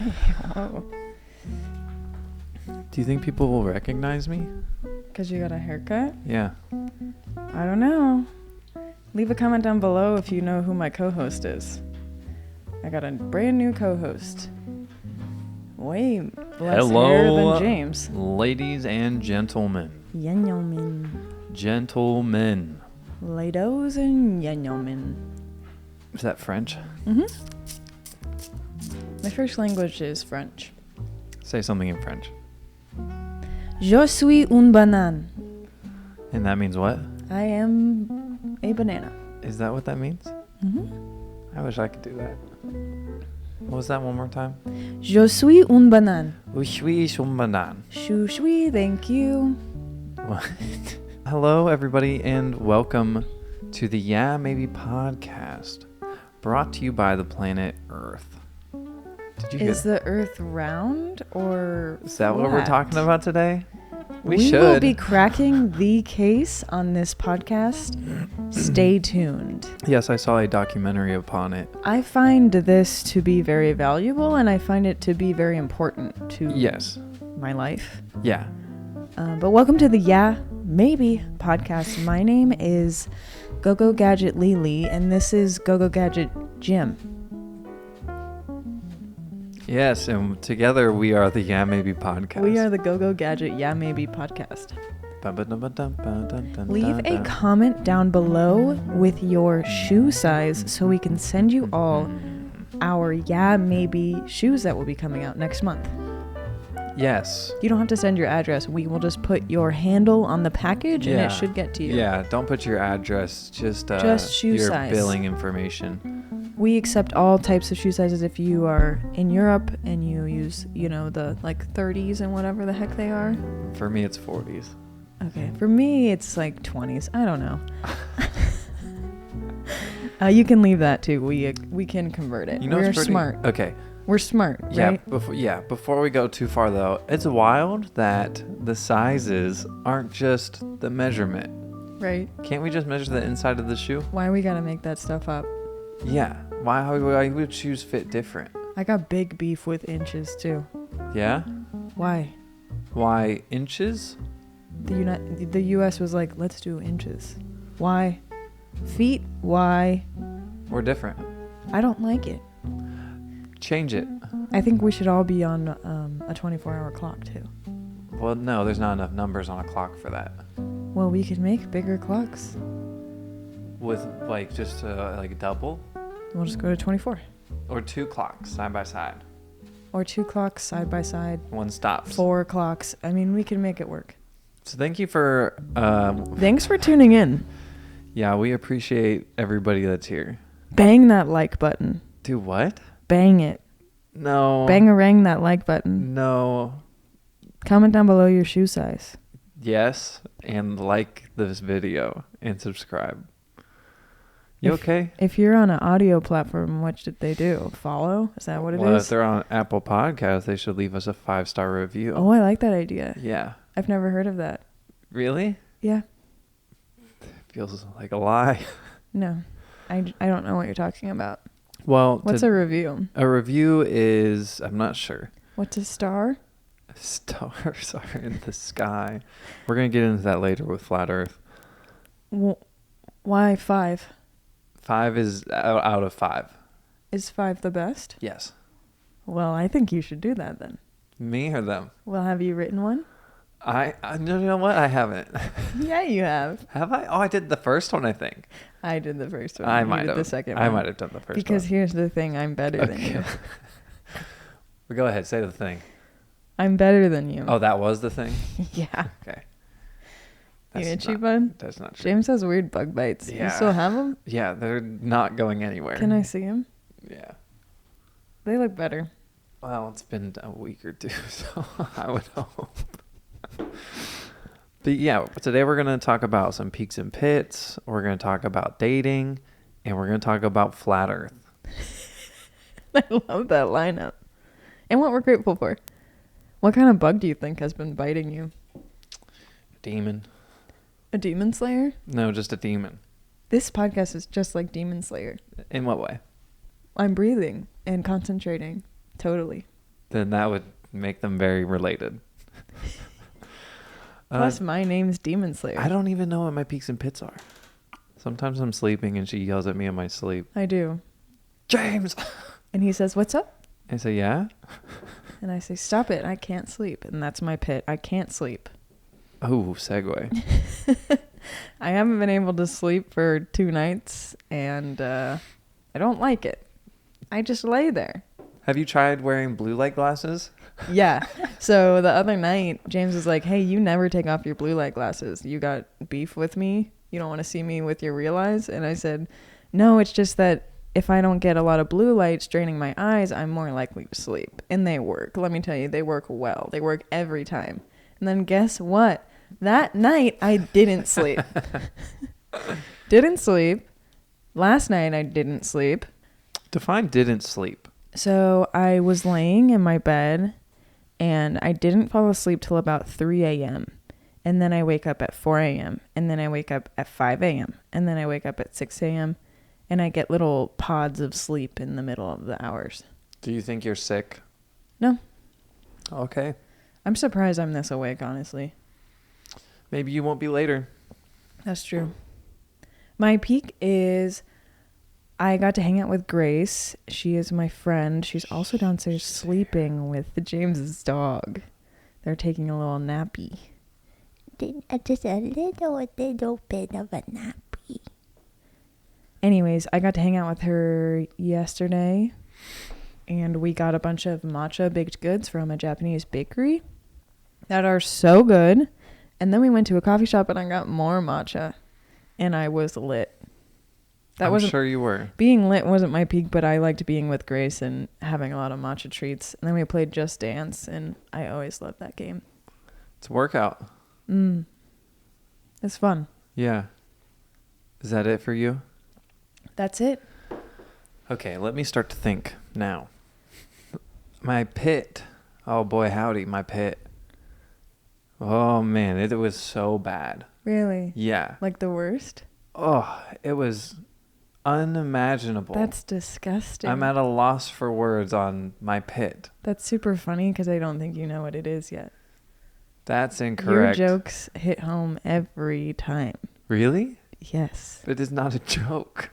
Whoa. Do you think people will recognize me? Because you got a haircut? Yeah. I don't know. Leave a comment down below if you know who my co-host is. I got a brand new co-host. Way less hair than James. Ladies and gentlemen. Gentlemen. Ladies and gentlemen. Is that French? Mm-hmm. My first language is French. Say something in French. Je suis une banane. And that means what? I am a banana. Is that what that means? Mm-hmm. I wish I could do that. What was that one more time? Je suis une banane. Je suis une banane. Je suis, thank you. What? Hello, everybody, and welcome to the Yeah Maybe podcast, brought to you by the planet Earth. Did you Is the Earth round or Is that flat? what we're talking about today? We will be cracking the case on this podcast. Stay tuned. Yes, I saw a documentary upon it. I find this to be very valuable, and I find it to be very important to my life. Yeah. But welcome to the Yeah Maybe podcast. My name is Go-Go Gadget Lily, and this is Go-Go Gadget Jim. Yes, and together we are the Yeah Maybe podcast. We are the Go-Go Gadget Yeah Maybe podcast. Leave a comment down below with your shoe size so we can send you all our Yeah Maybe shoes that will be coming out next month. Yes. You don't have to send your address. We will just put your handle on the package and it should get to you. Yeah, don't put your address, just shoe your size. Billing information. We accept all types of shoe sizes if you are in Europe and you use, the 30s and whatever the heck they are. For me, it's 40s. Okay. For me, it's 20s. I don't know. You can leave that too. We can convert it. We're smart. Okay. We're smart, right? Before we go too far though, it's wild that the sizes aren't just the measurement. Right. Can't we just measure the inside of the shoe? Why we gotta make that stuff up? Yeah. Why would shoes fit different? I got big beef with inches too. Yeah? Why? Why inches? The US was like, let's do inches. Why? Feet? Why? We're different. I don't like it. Change it. I think we should all be on a 24-hour clock too. Well, no, there's not enough numbers on a clock for that. Well, we could make bigger clocks. With just double? We'll just go to 24. Or 2 clocks side by side. Or 2 clocks side by side. One stops. 4 clocks. I mean, we can make it work. So thank you for... Thanks for tuning in. Yeah, we appreciate everybody that's here. Bang that like button. Do what? Bang it. No. Bang-a-rang that like button. No. Comment down below your shoe size. Yes, and like this video and subscribe. You okay? If you're on an audio platform, what should they do? Follow? Is that what it is? Well, if they're on Apple Podcasts, they should leave us a 5-star review. Oh, I like that idea. Yeah. I've never heard of that. Really? Yeah. Feels like a lie. No. I don't know what you're talking about. Well, what's a review? A review is, I'm not sure. What's a star? Stars are in the sky. We're going to get into that later with Flat Earth. Well, why 5? 5 is out of 5. Is 5 the best? Yes. Well, I think you should do that then. Me or them? Well, have you written one? I you know what? I haven't. Yeah, you have. Have I? Oh, I did the first one, I think. I did the first one. I might have. The second one. I might have done the first one. Because here's the thing. I'm better than you. Well, go ahead. Say the thing. I'm better than you. Oh, that was the thing? Yeah. Okay. You itchy, bud? That's not true. James has weird bug bites. Yeah. You still have them? Yeah, they're not going anywhere. Can I see them? Yeah. They look better. Well, it's been a week or two, so I would hope. But yeah, today we're going to talk about some peaks and pits. We're going to talk about dating, and we're going to talk about Flat Earth. I love that lineup. And what we're grateful for. What kind of bug do you think has been biting you? Demon. A demon slayer? No, just a demon. This podcast is just like Demon Slayer. In what way? I'm breathing and concentrating. Totally. then that would make them very related. Plus, my name's Demon Slayer. I don't even know what my peaks and pits are. Sometimes I'm sleeping and she yells at me in my sleep. I do. James! And he says, what's up? I say, yeah? And I say, stop it. I can't sleep. And that's my pit. I can't sleep. Oh, segue. I haven't been able to sleep for 2 nights, and I don't like it. I just lay there. Have you tried wearing blue light glasses? Yeah. So the other night, James was like, hey, you never take off your blue light glasses. You got beef with me? You don't want to see me with your real eyes? And I said, no, it's just that if I don't get a lot of blue light straining my eyes, I'm more likely to sleep. And they work. Let me tell you, they work well. They work every time. And then guess what? That night, I didn't sleep. Didn't sleep. Last night, I didn't sleep. Define didn't sleep. So I was laying in my bed, and I didn't fall asleep till about 3 a.m. And then I wake up at 4 a.m. And then I wake up at 5 a.m. And then I wake up at 6 a.m. And I get little pods of sleep in the middle of the hours. Do you think you're sick? No. Okay. I'm surprised I'm this awake, honestly. Maybe you won't be later. That's true. My peak is I got to hang out with Grace. She is my friend. She's also downstairs sleeping with James's dog. They're taking a little nappy. Just a little bit of a nappy. Anyways, I got to hang out with her yesterday, and we got a bunch of matcha baked goods from a Japanese bakery that are so good. And then we went to a coffee shop and I got more matcha, and I was lit. I'm sure you were. Being lit wasn't my peak, but I liked being with Grace and having a lot of matcha treats. And then we played Just Dance, and I always loved that game. It's a workout. It's fun. Yeah. Is that it for you? That's it. Okay, let me start to think now. My pit. Oh boy, howdy, my pit. Oh man, it was so bad. Really? Yeah. Like the worst? Oh, it was unimaginable. That's disgusting. I'm at a loss for words on my pit. That's super funny because I don't think you know what it is yet. That's incorrect. Your jokes hit home every time. Really? Yes. It is not a joke.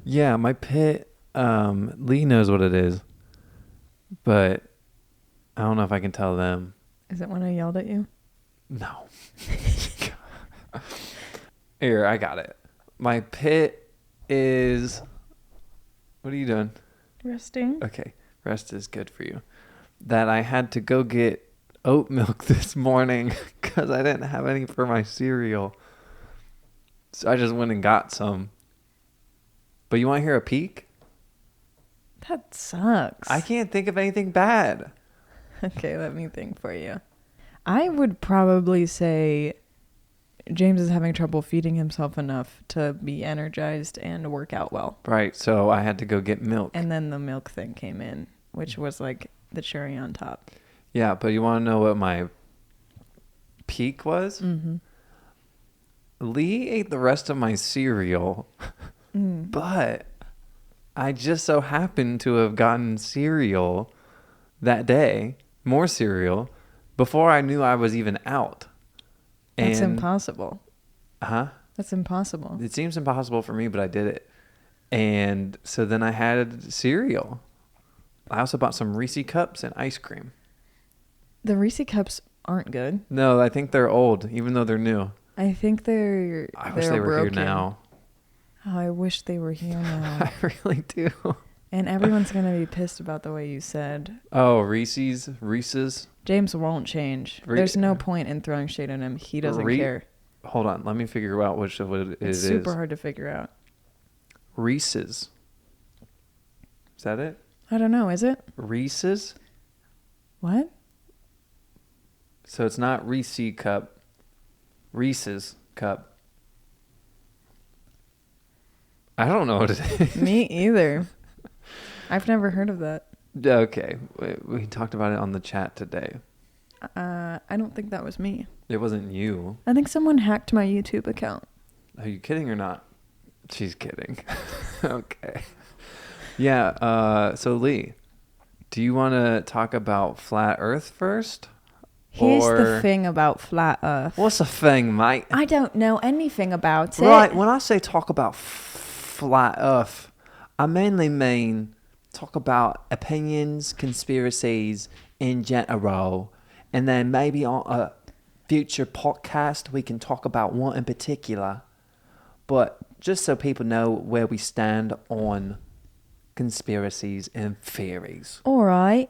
Yeah, my pit, Lee knows what it is, but I don't know if I can tell them. Is it when I yelled at you? No. Here, I got it. My pit is... What are you doing? Resting. Okay, rest is good for you. That I had to go get oat milk this morning because I didn't have any for my cereal. So I just went and got some. But you want to hear a peek? That sucks. I can't think of anything bad. Okay, let me think for you. I would probably say James is having trouble feeding himself enough to be energized and work out well. Right, so I had to go get milk. And then the milk thing came in, which was like the cherry on top. Yeah, but you want to know what my peak was? Mm-hmm. Lee ate the rest of my cereal, but I just so happened to have gotten cereal that day, more cereal, before I knew I was even out. That's impossible. Huh? That's impossible. It seems impossible for me, but I did it. And so then I had cereal. I also bought some Reese cups and ice cream. The Reese cups aren't good. No, I think they're old, even though they're new. I think I wish they were broken. here now. Oh, I wish they were here now. I really do. And everyone's going to be pissed about the way you said. Oh, Reese's. James won't change. There's no point in throwing shade on him. He doesn't care. Hold on. Let me figure out which of it It's super hard to figure out. Reese's. Is that it? I don't know. Is it? Reese's? What? So it's not Reese cup. Reese's cup. I don't know what it is. Me either. I've never heard of that. Okay. We talked about it on the chat today. I don't think that was me. It wasn't you. I think someone hacked my YouTube account. Are you kidding or not? She's kidding. Okay. Yeah. So Lee, do you want to talk about flat Earth first? Here's the Or thing about flat Earth. what's the thing, mate? I don't know anything about it. Right. When I say talk about flat Earth, I mainly mean talk about opinions, conspiracies in general, and then maybe on a future podcast we can talk about one in particular. But just so people know where we stand on conspiracies and theories. All right.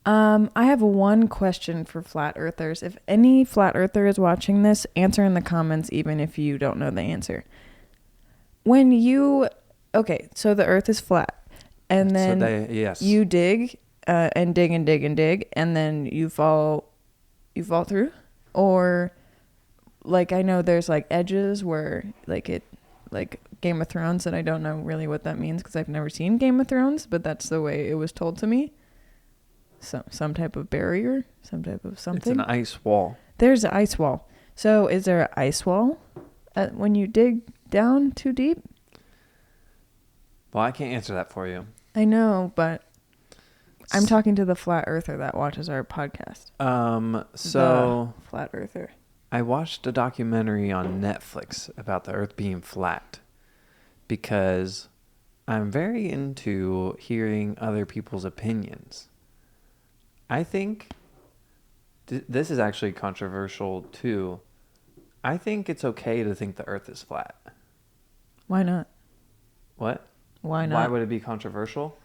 I have one question for flat earthers. If any flat earther is watching this, answer in the comments even if you don't know the answer. Okay, so the earth is flat. And then Yes. you dig and dig and dig and dig and then you fall through? Or like I know there's like edges where like Game of Thrones, and I don't know really what that means because I've never seen Game of Thrones, but that's the way it was told to me. Some type of barrier, some type of something. It's an ice wall. There's an ice wall. So is there an ice wall when you dig down too deep? Well, I can't answer that for you. I know, but I'm talking to the flat earther that watches our podcast. So The flat earther. I watched a documentary on Netflix about the Earth being flat because I'm very into hearing other people's opinions. I think this is actually controversial too. I think it's okay to think the Earth is flat. Why not? What? Why not? Why would it be controversial?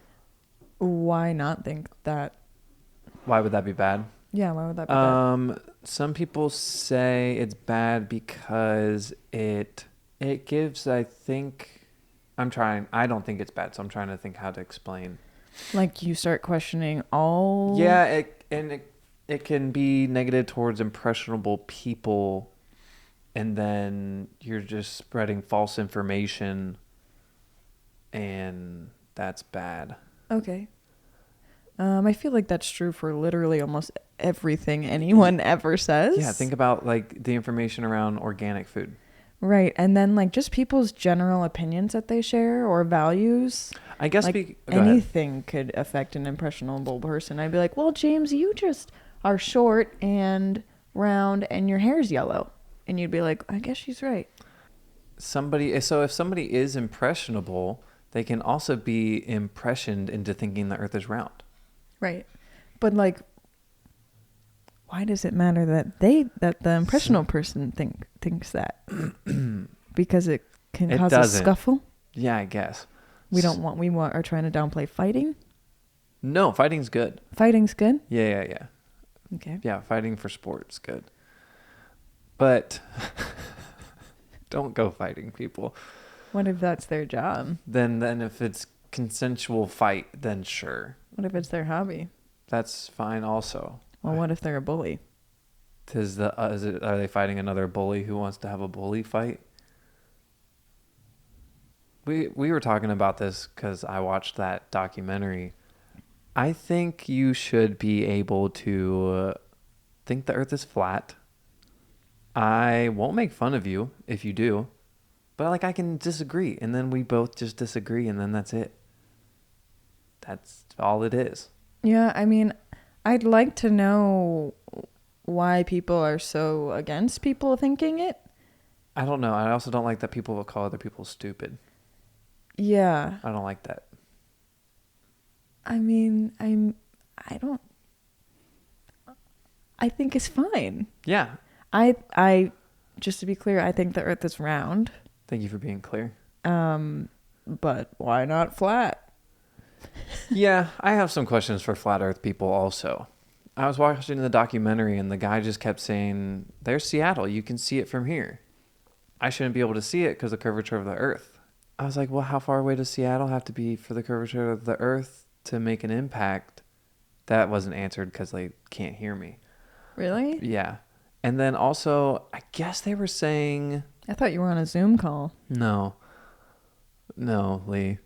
Why not think that? Why would that be bad? Yeah, why would that be bad? Some people say it's bad because it gives, I don't think it's bad, so I'm trying to think how to explain. Like you start questioning all... Yeah, it can be negative towards impressionable people, and then you're just spreading false information, and that's bad. Okay. I feel like that's true for literally almost everything anyone ever says. Yeah, think about like the information around organic food. Right. And then like just people's general opinions that they share or values. I guess like go ahead. anything could affect an impressionable person. I'd be like, well, James, you just are short and round and your hair's yellow. And you'd be like, I guess she's right. So if somebody is impressionable, they can also be impressioned into thinking the Earth is round. Right. But like, why does it matter that the impressionable person thinks that? Because it can cause a scuffle? Yeah, I guess. We are trying to downplay fighting? No, fighting's good. Fighting's good? Yeah. Okay. Yeah, fighting for sport's good. But don't go fighting people. What if that's their job? Then if it's consensual fight, then sure. What if it's their hobby? That's fine also. Well, what if they're a bully? Are they fighting another bully who wants to have a bully fight? We were talking about this because I watched that documentary. I think you should be able to think the Earth is flat. I won't make fun of you if you do, but like I can disagree, and then we both just disagree, and then that's it. That's all it is. Yeah, I mean, I'd like to know why people are so against people thinking it. I don't know. I also don't like that people will call other people stupid. Yeah. I don't like that. I mean, I think it's fine. Yeah. I just to be clear, I think the Earth is round. Thank you for being clear. But why not flat? Yeah, I have some questions for flat Earth people also. I was watching the documentary and the guy just kept saying, there's Seattle. You can see it from here. I shouldn't be able to see it because of the curvature of the Earth. I was like, well, how far away does Seattle have to be for the curvature of the Earth to make an impact? That wasn't answered because they can't hear me. Really? Yeah. And then also, I guess they were saying... I thought you were on a Zoom call. No, Lee.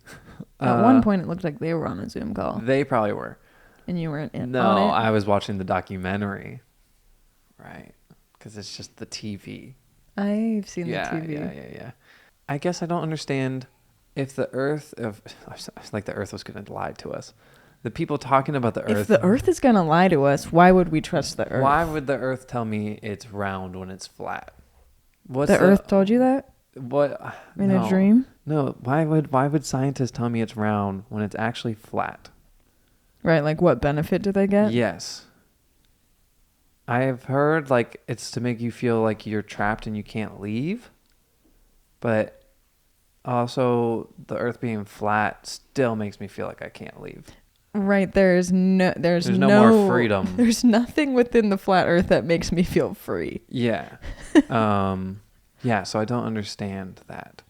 At one point, it looked like they were on a Zoom call. They probably were. And you weren't on it? No, I was watching the documentary. Right. Because it's just the TV. I've seen the TV. Yeah. I guess I don't understand if like the Earth was going to lie to us. The people talking about the Earth. If the Earth is going to lie to us, why would we trust the Earth? Why would the Earth tell me it's round when it's flat? The Earth told you that? What? In a dream? No. Why would scientists tell me it's round when it's actually flat? Right. Like, what benefit do they get? Yes. I have heard like it's to make you feel like you're trapped and you can't leave. But also the Earth being flat still makes me feel like I can't leave. Right. There's no more freedom. There's nothing within the flat Earth that makes me feel free. Yeah. Yeah, so I don't understand that.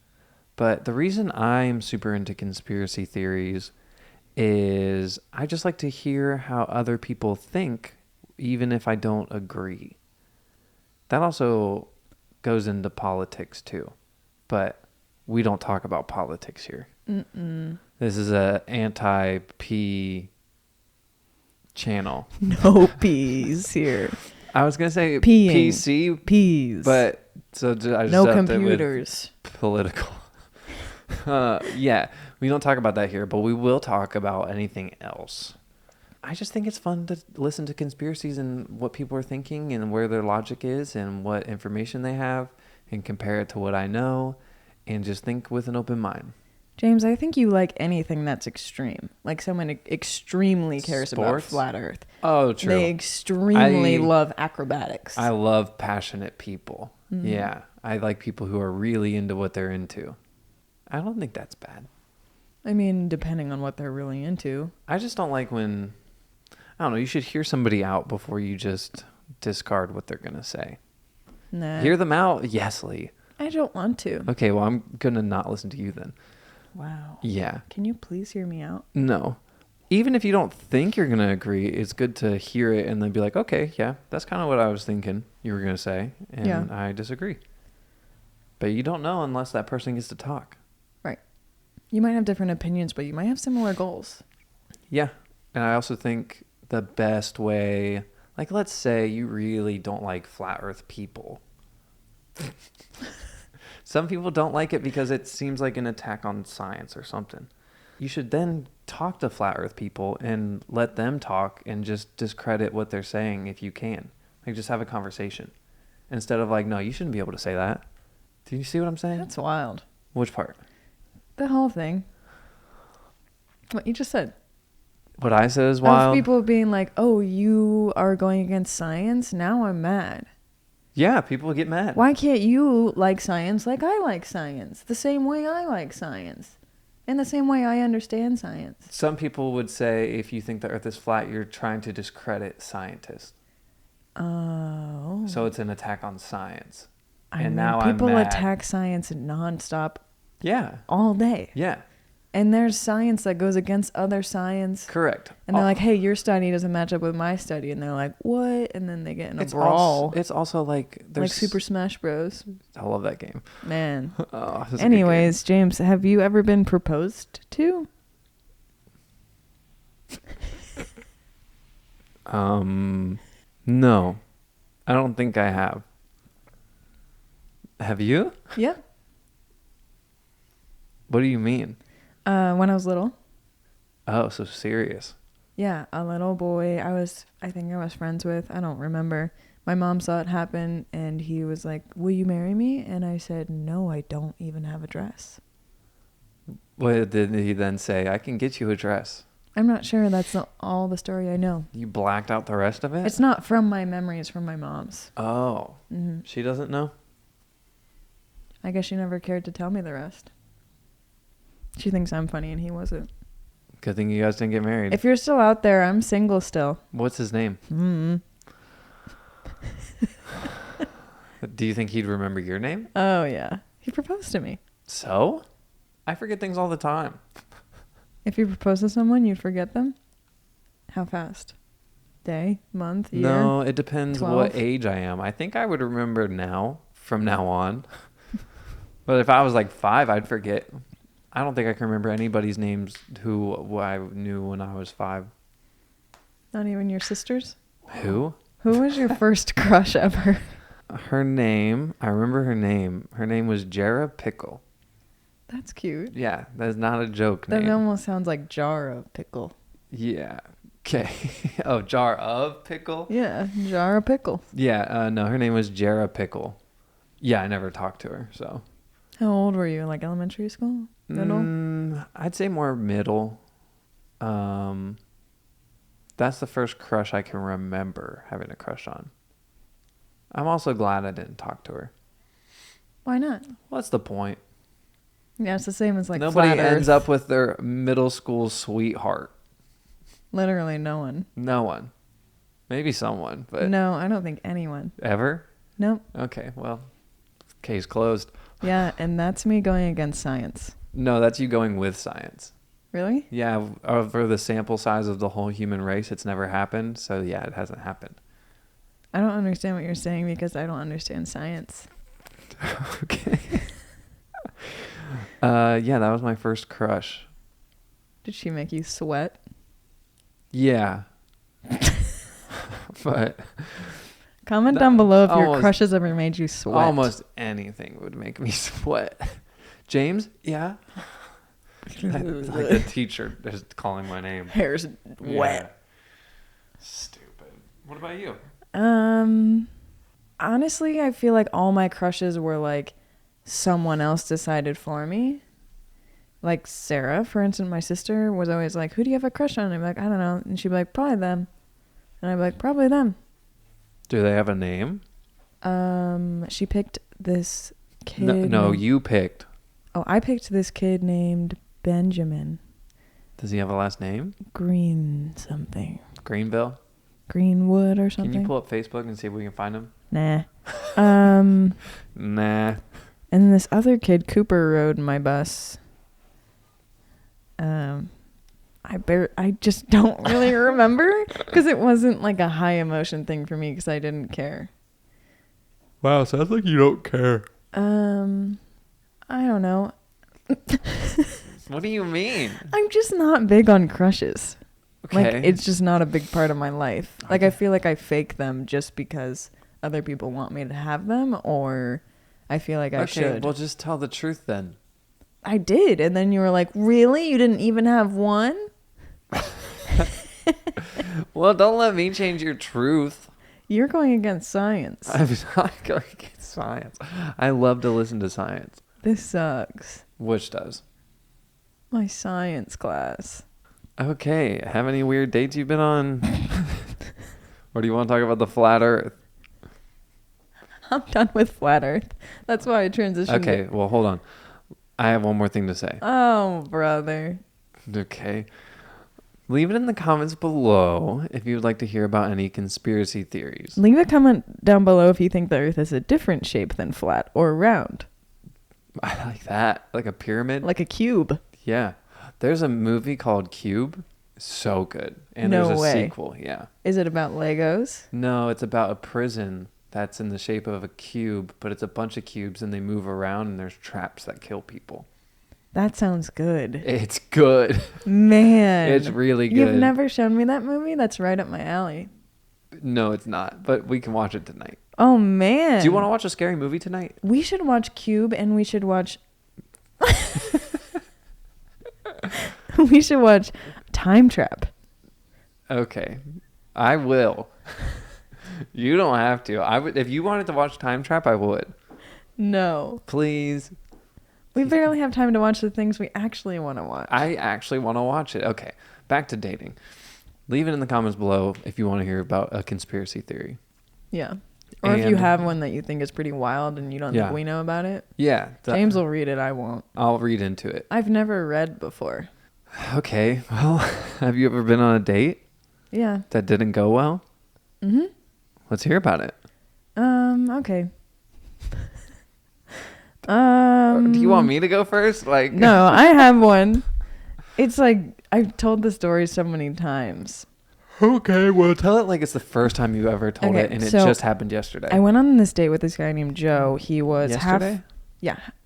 But the reason I'm super into conspiracy theories is I just like to hear how other people think, even if I don't agree. That also goes into politics too. But we don't talk about politics here. Mm-mm. This is a anti-P channel. No P's here. I was going to say Peeing. PC. P's. But so I just no upped computers. It with political. Yeah, we don't talk about that here, but we will talk about anything else. I just think it's fun to listen to conspiracies and what people are thinking and where their logic is and what information they have and compare it to what I know and just think with an open mind. James, I think you like anything that's extreme. Like someone extremely cares about Sports? flat Earth. Oh, true. They extremely love acrobatics. I love passionate people. Mm-hmm. Yeah. I like people who are really into what they're into. I don't think that's bad. I mean, depending on what they're really into. I just don't like when, I don't know, you should hear somebody out before you just discard what they're going to say. Nah. Hear them out? Yes, Lee. I don't want to. Okay, well, I'm going to not listen to you then. Wow. Yeah. Can you please hear me out? No. Even if you don't think you're going to agree, it's good to hear it and then be like, okay, yeah, that's kind of what I was thinking you were going to say. And yeah. I disagree. But you don't know unless that person gets to talk. Right. You might have different opinions, but you might have similar goals. Yeah. And I also think the best way, like let's say you really don't like flat earth people. Some people don't like it because it seems like an attack on science or something. You should then talk to flat earth people and let them talk and just discredit what they're saying if you can. Like just have a conversation. Instead of like, no, you shouldn't be able to say that. Do you see what I'm saying? That's wild. Which part? The whole thing. What you just said. What I said is wild? Of people being like, oh, you are going against science? Now I'm mad. Yeah, people get mad. Why can't you like science like I like science? The same way I like science. In the same way I understand science. Some people would say if you think the earth is flat, you're trying to discredit scientists. Oh. So it's an attack on science. Now people attack science nonstop. Yeah. All day. Yeah. And there's science that goes against other science. Correct. And they're like, hey, your study doesn't match up with my study. And they're like, what? And then they get in a brawl. It's also like... Like Super Smash Bros. I love that game. Man. Oh, anyways, James, have you ever been proposed to? No. I don't think I have. Have you? Yeah. What do you mean? When I was little. Oh, so serious. Yeah, a little boy I think I was friends with. I don't remember. My mom saw it happen and he was like, will you marry me? And I said, no, I don't even have a dress. What did he then say? I can get you a dress. I'm not sure. That's all the story I know. You blacked out the rest of it? It's not from my memory. It's from my mom's. Oh. Mm-hmm. She doesn't know? I guess she never cared to tell me the rest. She thinks I'm funny and he wasn't. Good thing you guys didn't get married. If you're still out there, I'm single still. What's his name? Mm-hmm. Do you think he'd remember your name? Oh, yeah. He proposed to me. So? I forget things all the time. If you propose to someone, you'd forget them? How fast? Day? Month? Year? No, it depends 12? what age I am. I think I would remember now, from now on. But if I was like 5, I'd forget. I don't think I can remember anybody's names who I knew when I was 5. Not even your sisters? Who? Who was your first crush ever? Her name, I remember her name. Her name was Jera Pickle. That's cute. Yeah, that's not a joke That name. almost sounds like jar of pickle. Yeah. Okay. Oh, jar of pickle? Yeah, jar of pickle. Yeah, no, her name was Jera Pickle. Yeah, I never talked to her, so. How old were you? Like elementary school? Middle? I'd say more middle. That's the first crush I can remember having a crush on. I'm also glad I didn't talk to her. Why not? What's the point? Yeah, it's the same as like Nobody Flat ends Earth. up with their middle school sweetheart. Literally no one. No one. Maybe someone, but No, I don't think anyone. ever? Nope. Okay, well, case closed. Yeah, and that's me going against science. No, that's you going with science. Really? Yeah, for the sample size of the whole human race, it's never happened. So yeah, it hasn't happened. I don't understand what you're saying because I don't understand science. Okay. Yeah, that was my first crush. Did she make you sweat? Yeah. But Comment down below if your almost- crushes ever made you sweat. almost anything would make me sweat. James? Yeah. Like the teacher is calling my name. Hair's wet. Yeah. Stupid. What about you? Honestly, I feel like all my crushes were like someone else decided for me. Like Sarah, for instance, my sister was always like, "Who do you have a crush on?" And I'm like, "I don't know." And she'd be like, "Probably them." And I'd be like, "Probably them." Do they have a name? She picked this kid. No, you picked. Oh, I picked this kid named Benjamin Does he have a last name? Green something. Greenville? Greenwood or something. Can you pull up Facebook and see if we can find him? Nah. Nah. And this other kid, Cooper, rode my bus. I just don't really remember because it wasn't like a high emotion thing for me because I didn't care. Wow, sounds like you don't care. I don't know. What do you mean? I'm just not big on crushes. Okay. Like, it's just not a big part of my life. Like, I feel like I fake them just because other people want me to have them, or I feel like I should. Well, just tell the truth then. I did, and then you were like, really? You didn't even have one? Well, don't let me change your truth. You're going against science. I'm not going against science. I love to listen to science. This sucks. Which does. My science class. Okay. Have any weird dates you've been on? Or do you want to talk about the flat earth? I'm done with flat earth. That's why I transitioned. Okay. Well, hold on. I have one more thing to say. Oh, brother. Okay. Leave it in the comments below if you would like to hear about any conspiracy theories. Leave a comment down below if you think the earth is a different shape than flat or round. I like that. Like a pyramid. Like a cube. Yeah. There's a movie called Cube. So good. And No there's a way. sequel. Yeah. Is it about Legos? No, it's about a prison that's in the shape of a cube, but it's a bunch of cubes and they move around and there's traps that kill people. That sounds good. It's good. Man. It's really good. You've never shown me that movie? That's right up my alley. No, it's not, but we can watch it tonight. Oh, man. Do you want to watch a scary movie tonight? We should watch Cube and we should watch... we should watch Time Trap. Okay. I will. You don't have to. I would if you wanted to watch Time Trap, I would. No. Please. We barely have time to watch the things we actually want to watch. I actually want to watch it. Okay. Back to dating. Leave it in the comments below if you want to hear about a conspiracy theory. Yeah. Or if you And- have one that you think is pretty wild and you don't Yeah. think we know about it. Yeah. James will read it. I won't. I'll read into it. I've never read before. Okay. Well, have you ever been on a date Yeah. that didn't go well? Mm-hmm. Let's hear about it. Okay. Do you want me to go first? Like No, I have one. It's like I've told the story so many times. Okay, well, tell it like it's the first time you ever told Okay, it, and it so just happened yesterday. I went on this date with this guy named Joe. He was Yesterday?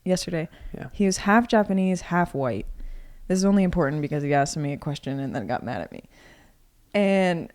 yesterday. Yeah. He was half Japanese, half white. This is only important because he asked me a question and then got mad at me. And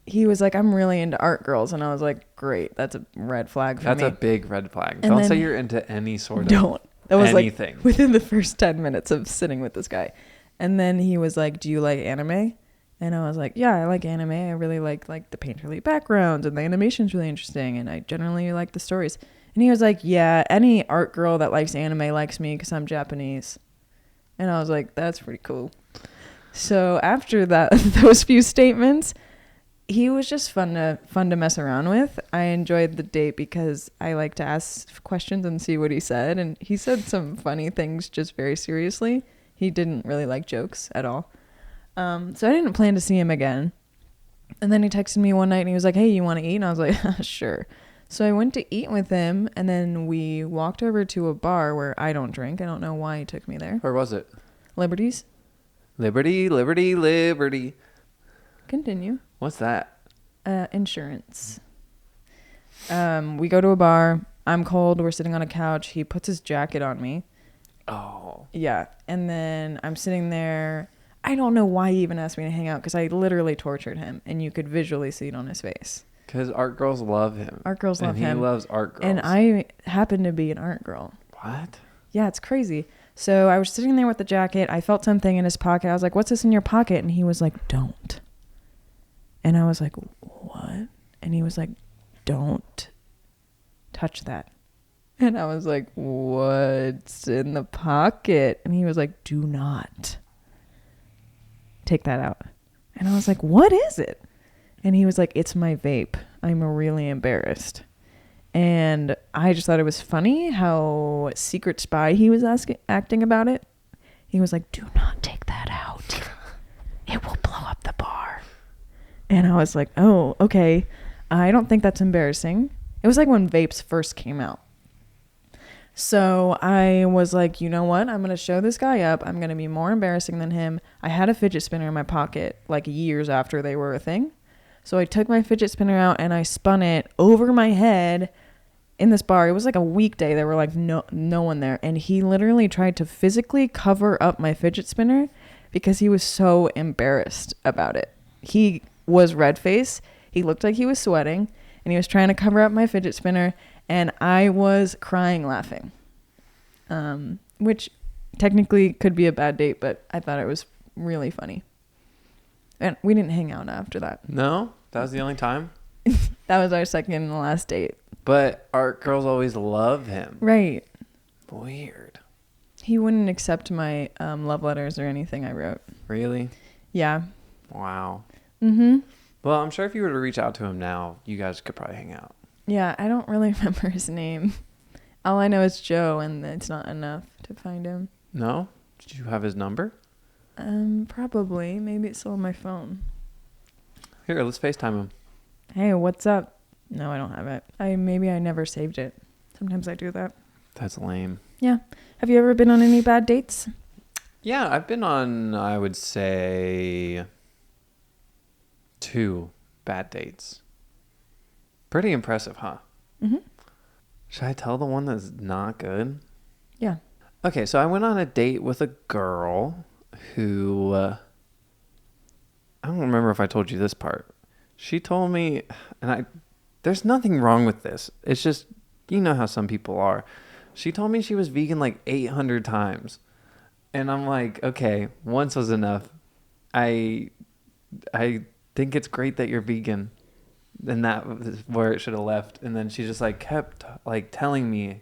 he was like, I'm really into art girls. And I was like, great. That's a red flag for That's me. a big red flag. And Don't then- say you're into any sort of Don't. That was anything. like within the first 10 minutes of sitting with this guy. And then he was like, do you like anime? And I was like, yeah, I like anime. I really like the painterly backgrounds, and the animation's really interesting, and I generally like the stories. And he was like, yeah, any art girl that likes anime likes me because I'm Japanese. And I was like, that's pretty cool. So after that, those few statements, he was just fun to mess around with. I enjoyed the date because I like to ask questions and see what he said. And he said some funny things just very seriously. He didn't really like jokes at all. So I didn't plan to see him again. And then he texted me one night and he was like, hey, you want to eat? And I was like, sure. So I went to eat with him, and then we walked over to a bar where I don't drink. I don't know why he took me there. Where was it? Liberty's. Liberty, Liberty, Liberty. Continue. What's that? Insurance. We go to a bar. I'm cold. We're sitting on a couch. He puts his jacket on me. Oh. Yeah. And then I'm sitting there. I don't know why he even asked me to hang out, because I literally tortured him, and you could visually see it on his face. Because art girls love him. Art girls love him. And he loves art girls. And I happen to be an art girl. What? Yeah, it's crazy. So I was sitting there with the jacket. I felt something in his pocket. I was like, what's this in your pocket? And he was like, don't. And I was like, what? And he was like, don't touch that. And I was like, what's in the pocket? And he was like, do not take that out. And I was like, what is it? And he was like, it's my vape. I'm really embarrassed. And I just thought it was funny how secret spy he was acting about it. He was like, do not take that out. It will blow up the bar. And I was like, oh, okay. I don't think that's embarrassing. It was like when vapes first came out. So I was like, you know what? I'm going to show this guy up. I'm going to be more embarrassing than him. I had a fidget spinner in my pocket like years after they were a thing. So I took my fidget spinner out and I spun it over my head in this bar. It was like a weekday. There were like no one there. And he literally tried to physically cover up my fidget spinner because he was so embarrassed about it. He was red-faced. He looked like he was sweating, and he was trying to cover up my fidget spinner. And I was crying laughing, which technically could be a bad date, but I thought it was really funny. And we didn't hang out after that. No? That was the only time? That was our second and last date. But art girls always love him. Right. Weird. He wouldn't accept my love letters or anything I wrote. Really? Yeah. Wow. Mm-hmm. Well, I'm sure if you were to reach out to him now, you guys could probably hang out. Yeah, I don't really remember his name. All I know is Joe, and it's not enough to find him. No? Did you have his number? Probably. Maybe it's still on my phone. Here, let's FaceTime him. Hey, what's up? No, I don't have it. Maybe I never saved it. Sometimes I do that. That's lame. Yeah. Have you ever been on any bad dates? Yeah, I've been on, I would say, 2 bad dates. Pretty impressive, huh? Mm-hmm. Should I tell the one that's not good? Yeah. Okay, so I went on a date with a girl who, I don't remember if I told you this part. She told me, and there's nothing wrong with this. It's just, you know how some people are. She told me she was vegan like 800 times. And I'm like, okay, once was enough. I think it's great that you're vegan. And that was where it should have left. And then she just like kept like telling me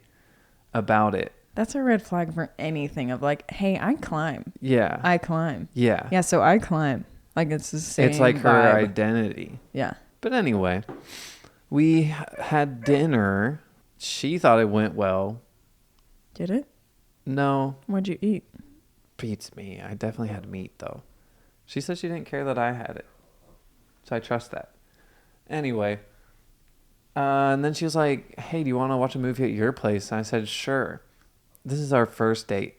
about it. That's a red flag for anything of like, hey, I climb. Yeah. I climb. Yeah. Yeah, so I climb. Like it's the same It's like her vibe. identity. Yeah. But anyway, we had dinner. She thought it went well. Did it? No. What'd you eat? Beats me. I definitely had meat though. She said she didn't care that I had it. So I trust that. Anyway. And then she was like, hey, do you want to watch a movie at your place? And I said, sure. This is our first date.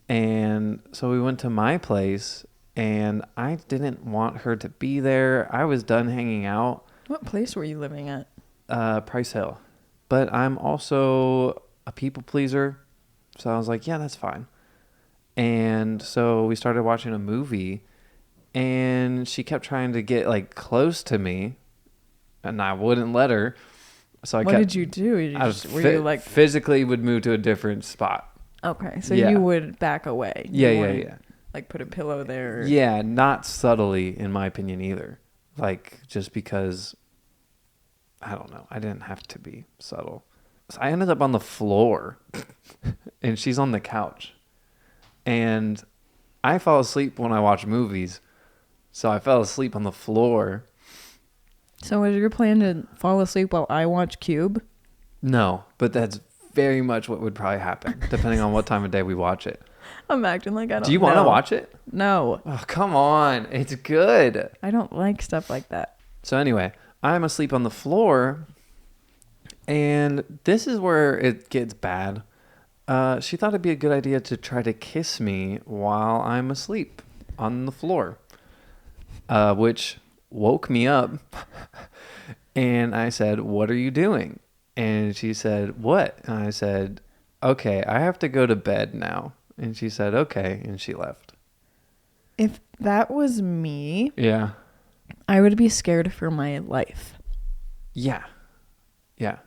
And so we went to my place, and I didn't want her to be there. I was done hanging out. What place were you living at? Price Hill. But I'm also a people pleaser. So I was like, yeah, that's fine. And so we started watching a movie, and she kept trying to get like close to me, and I wouldn't let her. So what did you do? Were you like physically would move to a different spot. Okay, so Yeah. you would back away. Yeah, You yeah, wouldn't, yeah. Like put a pillow there. Yeah, not subtly, in my opinion, either. Like, just because, I don't know, I didn't have to be subtle. So I ended up on the floor, and she's on the couch. And I fall asleep when I watch movies, so I fell asleep on the floor. So was your plan to fall asleep while I watch Cube? No, but that's very much what would probably happen, depending on what time of day we watch it. I'm acting like I don't know. Do you want to watch it? No. Oh, come on. It's good. I don't like stuff like that. So anyway, I'm asleep on the floor, and this is where it gets bad. She thought it'd be a good idea to try to kiss me while I'm asleep on the floor, which woke me up. And I said, "What are you doing?" And she said, "What?" And I said, "Okay, I have to go to bed now." And she said, "Okay," and she left. If that was me, Yeah. I would be scared for my life. Yeah. Yeah.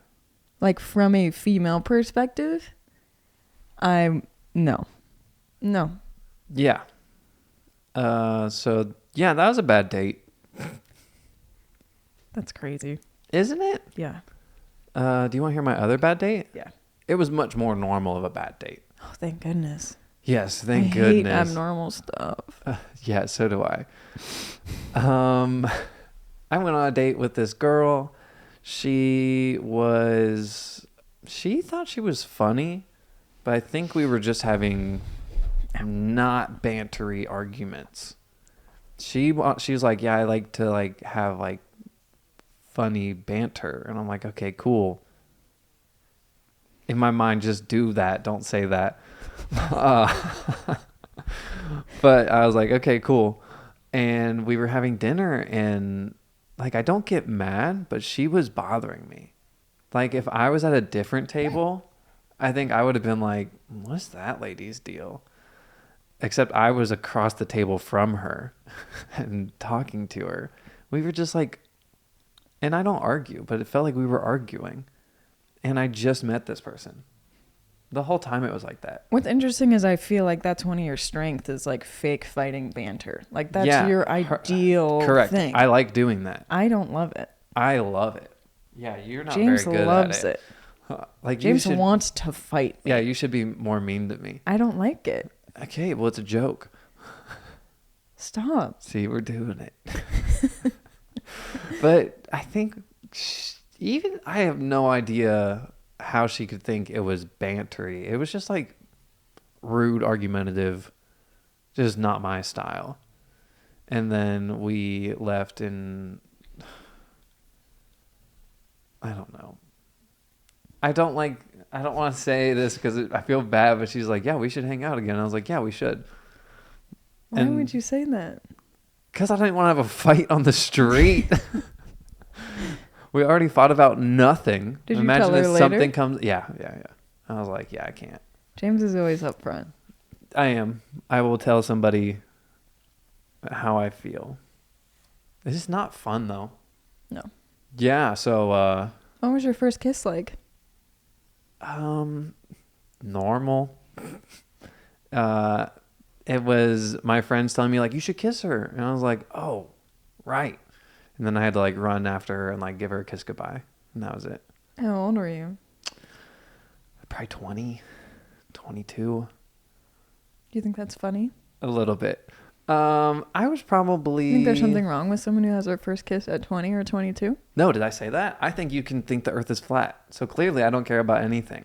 Like from a female perspective, no. Yeah. So yeah, that was a bad date. That's crazy. Isn't it? Yeah. Do you want to hear my other bad date? Yeah. It was much more normal of a bad date. Oh, thank goodness. Yes, thank I goodness. hate abnormal stuff. Yeah, so do I. I went on a date with this girl. She thought she was funny, but I think we were just having not bantery arguments. She was like, "Yeah, I like to like have like funny banter," and I'm like, "Okay, cool." In my mind, just do that. Don't say that. But I was like, "Okay, cool." And we were having dinner, and like, I don't get mad, but she was bothering me. Like, if I was at a different table, I think I would have been like, "What's that lady's deal?" Except I was across the table from her and talking to her. We were just like, and I don't argue, but it felt like we were arguing. And I just met this person. The whole time it was like that. What's interesting is I feel like that's one of your strengths is like fake fighting banter. Like that's your ideal correct. thing. I like doing that. I don't love it. I love it. Yeah, you're not James very good loves at it. Like James you should, wants to fight me. Yeah, you should be more mean to me. I don't like it. Okay, well, it's a joke. Stop. See, we're doing it. But I think even I have no idea how she could think it was bantery. It was just like rude, argumentative, just not my style. And then we left and I don't know. I don't want to say this because I feel bad, but she's like, "Yeah, we should hang out again." I was like, "Yeah, we should." Why would you say that? Because I didn't want to have a fight on the street. We already fought about nothing. Did you Imagine tell her if later? something comes. Yeah. I was like, "Yeah, I can't." James is always upfront. I am. I will tell somebody how I feel. This is not fun though. No. Yeah. So. What was your first kiss like? Normal. It was my friends telling me like, "You should kiss her," and I was like, "Oh, right." And then I had to like run after her and like give her a kiss goodbye, and that was it. How old were you? Probably 20, 22. Do you think that's funny? A little bit. I was probably. You think there's something wrong with someone who has their first kiss at 20 or 22? No, did I say that? I think you can think the earth is flat. So clearly I don't care about anything.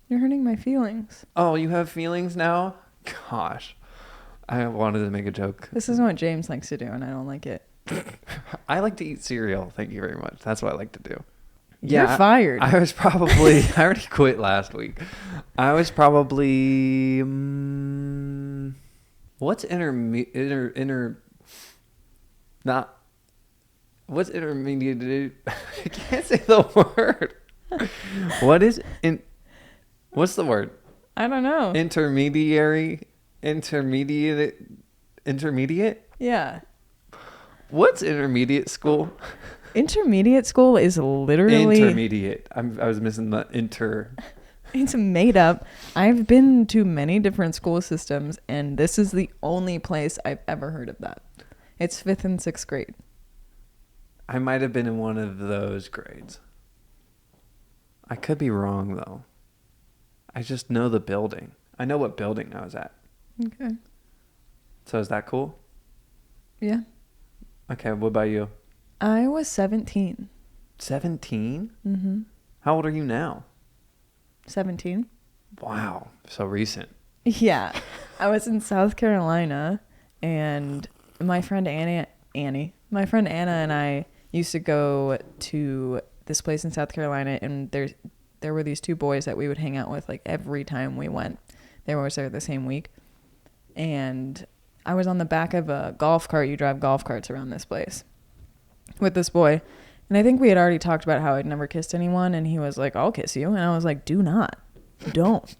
You're hurting my feelings. Oh, you have feelings now? Gosh. I wanted to make a joke. This is what James likes to do, and I don't like it. I like to eat cereal. Thank you very much. That's what I like to do. You're fired. I was probably... I already quit last week. I was probably... what's what's intermediate? I can't say the word. What's the word? I don't know. Intermediate? Yeah. What's intermediate school? Intermediate school is literally... Intermediate. I was missing the inter. It's made up. I've been to many different school systems, and this is the only place I've ever heard of that. It's 5th and 6th grade. I might have been in one of those grades. I could be wrong, though. I just know the building. I know what building I was at. Okay. So is that cool? Yeah. Okay, what about you? I was 17. 17? Mm-hmm. How old are you now? 17. Wow, so recent. Yeah. I was in South Carolina, and my friend Anna and I used to go to this place in South Carolina, and there were these two boys that we would hang out with like every time we went. They were always there the same week. And I was on the back of a golf cart. You drive golf carts around this place with this boy. And I think we had already talked about how I'd never kissed anyone. And he was like, I'll kiss you. And I was like, do not. Don't.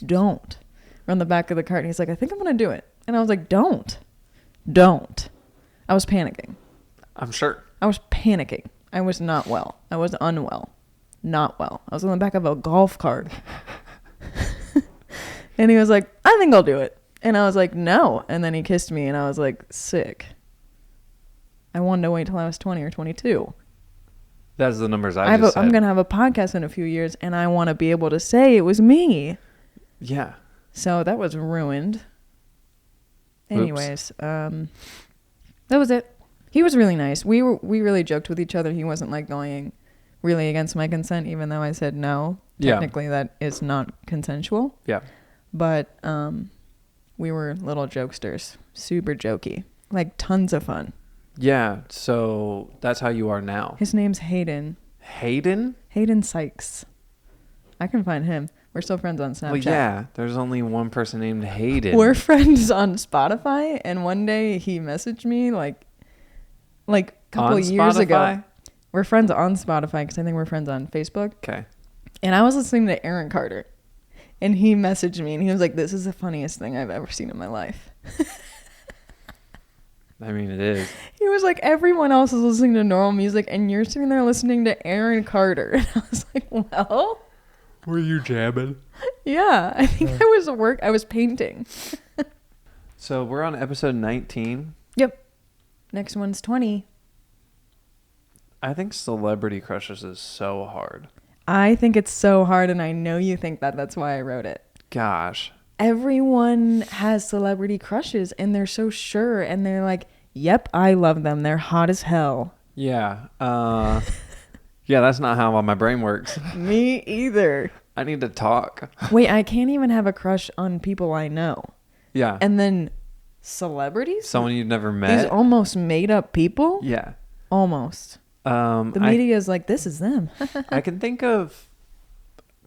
We're on the back of the cart. And he's like, I think I'm going to do it. And I was like, don't. I was panicking. I'm sure. I was panicking. I was not well. I was unwell. Not well. I was on the back of a golf cart. And he was like, I think I'll do it. And I was like, no. And then he kissed me, and I was like, sick. I wanted to wait till I was 20 or 22. That's the numbers I just said. I'm going to have a podcast in a few years, and I want to be able to say it was me. Yeah. So that was ruined. Anyways, that was it. He was really nice. We really joked with each other. He wasn't like going really against my consent, even though I said no. Technically, that is not consensual. Yeah. But we were little jokesters. Super jokey. Like tons of fun. Yeah. So that's how you are now. His name's Hayden. Hayden? Hayden Sykes. I can find him. We're still friends on Snapchat. Well, yeah. There's only one person named Hayden. We're friends on Spotify. And one day he messaged me like a couple of years ago. We're friends on Spotify because I think we're friends on Facebook. Okay. And I was listening to Aaron Carter. And he messaged me and he was like, this is the funniest thing I've ever seen in my life. I mean, it is. He was like, everyone else is listening to normal music and you're sitting there listening to Aaron Carter. And I was like, well. Were you jamming? Yeah, I think I was painting. So we're on episode 19. Yep. Next one's 20. I think celebrity crushes is so hard. I think it's so hard, and I know you think that. That's why I wrote it. Gosh. Everyone has celebrity crushes, and they're so sure, and they're like, yep, I love them. They're hot as hell. Yeah. Yeah, that's not how my brain works. Me either. I need to talk. Wait, I can't even have a crush on people I know. Yeah. And then celebrities? Someone you've never met? These almost made up people? Yeah. Almost. The media is like, this is them. I can think of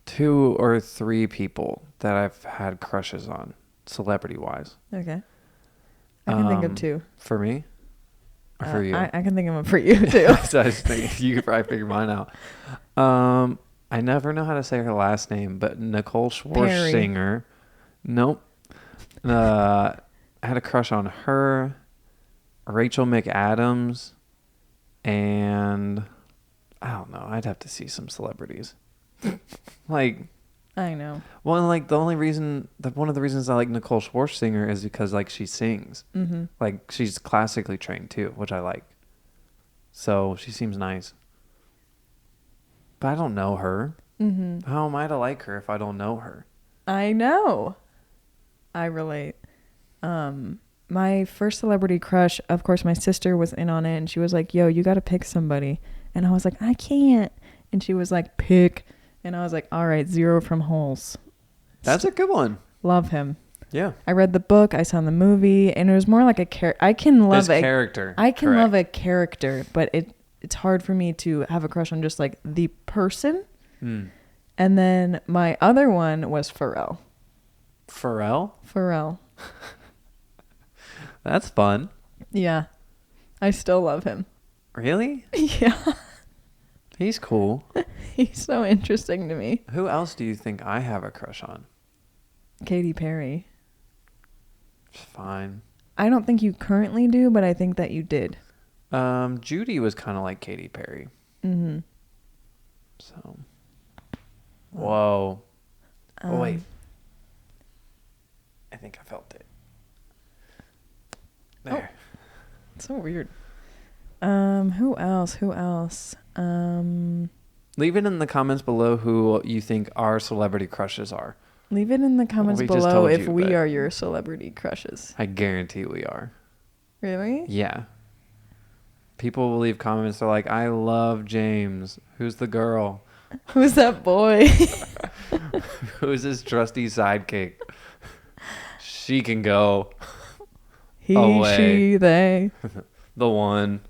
2 or 3 people that I've had crushes on, celebrity-wise. Okay. I can think of 2. For me? Or for you? I can think of them for you, too. So I was thinking, you could probably figure mine out. I never know how to say her last name, but Nicole Schwarzenegger. Nope. I had a crush on her, Rachel McAdams, and I don't know. I'd have to see some celebrities. Like, I know. well, like one of the reasons I like Nicole Schwarzenegger is because like she sings. Mm-hmm. Like she's classically trained too, which I like. So she seems nice. But I don't know her. Mm-hmm. How am I to like her if I don't know her? I know. I relate. My first celebrity crush, of course, my sister was in on it, and she was like, yo, you got to pick somebody. And I was like, I can't. And she was like, pick. And I was like, all right, Zero from Holes. That's a good one. Love him. Yeah. I read the book, I saw the movie, and it was more like a character. I can love a character. I can love a character, but it's hard for me to have a crush on just like the person. And then my other one was Pharrell. Pharrell. That's fun. Yeah. I still love him. Really? Yeah. He's cool. He's so interesting to me. Who else do you think I have a crush on? Katy Perry. It's fine. I don't think you currently do, but I think that you did. Judy was kind of like Katy Perry. Mm-hmm. So. Whoa. Oh, wait. I think I felt it. There. So weird. Who else? Leave it in the comments below who you think our celebrity crushes are. Leave it in the comments We just below told if you, we but- are your celebrity crushes. I guarantee we are. Really? Yeah. People will leave comments. They're like, I love James. Who's the girl? Who's that boy? Who's his trusty sidekick? She can go. He, Away. she, they. The one.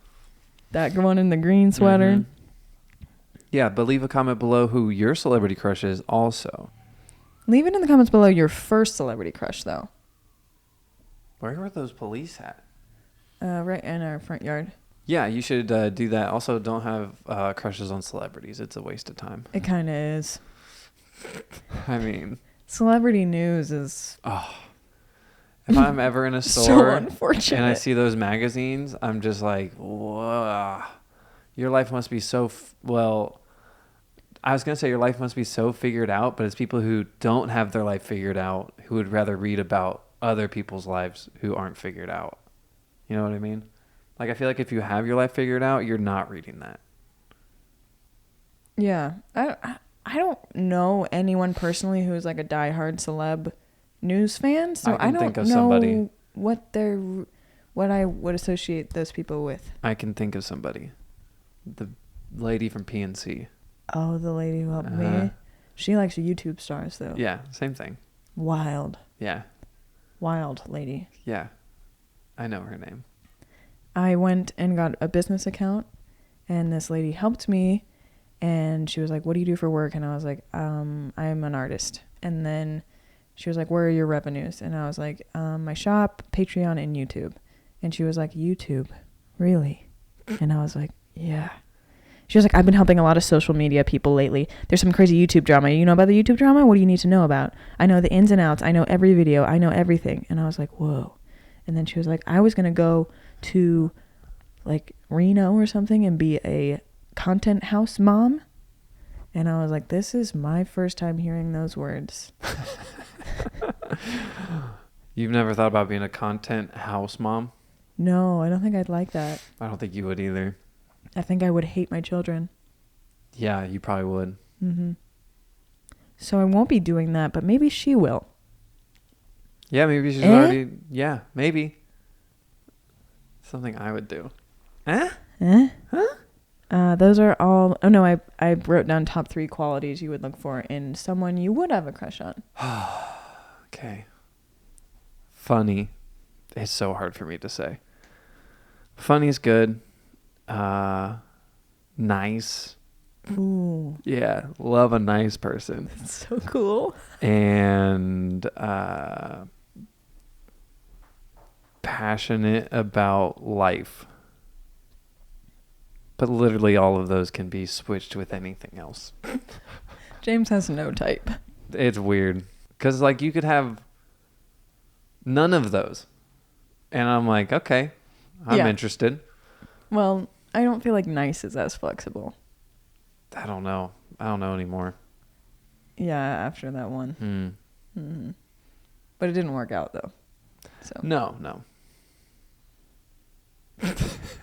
That one in the green sweater. Mhm. Yeah, but leave a comment below who your celebrity crush is also. Leave it in the comments below your first celebrity crush, though. Where were those police at? Right in our front yard. Yeah, you should do that. Also, don't have crushes on celebrities. It's a waste of time. It kind of is. I mean, Celebrity news is if I'm ever in a so store unfortunate. and I see those magazines, I'm just like, whoa. Your life must be so, well, I was going to say your life must be so figured out, but it's people who don't have their life figured out who would rather read about other people's lives who aren't figured out. You know what I mean? Like, I feel like if you have your life figured out, you're not reading that. Yeah. I don't know anyone personally who's like a diehard celeb news fan, so I can don't think of know somebody. what I would associate those people with. I can think of somebody. The lady from PNC. Oh, the lady who helped Uh-huh. me. She likes YouTube stars though. Yeah, same thing. Wild lady. Yeah. I know her name. I went and got a business account, and this lady helped me, and she was like, what do you do for work? And I was like, I'm an artist. And then she was like, where are your revenues? And I was like, my shop, Patreon, and YouTube. And she was like, YouTube? Really? And I was like, yeah. She was like, I've been helping a lot of social media people lately. There's some crazy YouTube drama. You know about the YouTube drama? What do you need to know about? I know the ins and outs. I know every video. I know everything. And I was like, whoa. And then she was like, I was going to go to like Reno or something and be a content house mom. And I was like, this is my first time hearing those words. You've never thought about being a content house mom? No, I don't think I'd like that. I don't think you would either. I think I would hate my children. Yeah, you probably would. Mm-hmm. So I won't be doing that, but maybe she will. Yeah, maybe she's already... Yeah, maybe. Something I would do. Eh? Huh? Those are all... Oh, no, I wrote down top 3 qualities you would look for in someone you would have a crush on. Okay. Funny. It's so hard for me to say. Funny's good. Nice. Ooh. Yeah, love a nice person. That's so cool. And passionate about life. But literally all of those can be switched with anything else. James has no type. It's weird. Because, like, you could have none of those. And I'm like, okay, I'm interested. Well, I don't feel like nice is as flexible. I don't know anymore. Yeah, after that one. Mm-hmm. But it didn't work out, though. So No.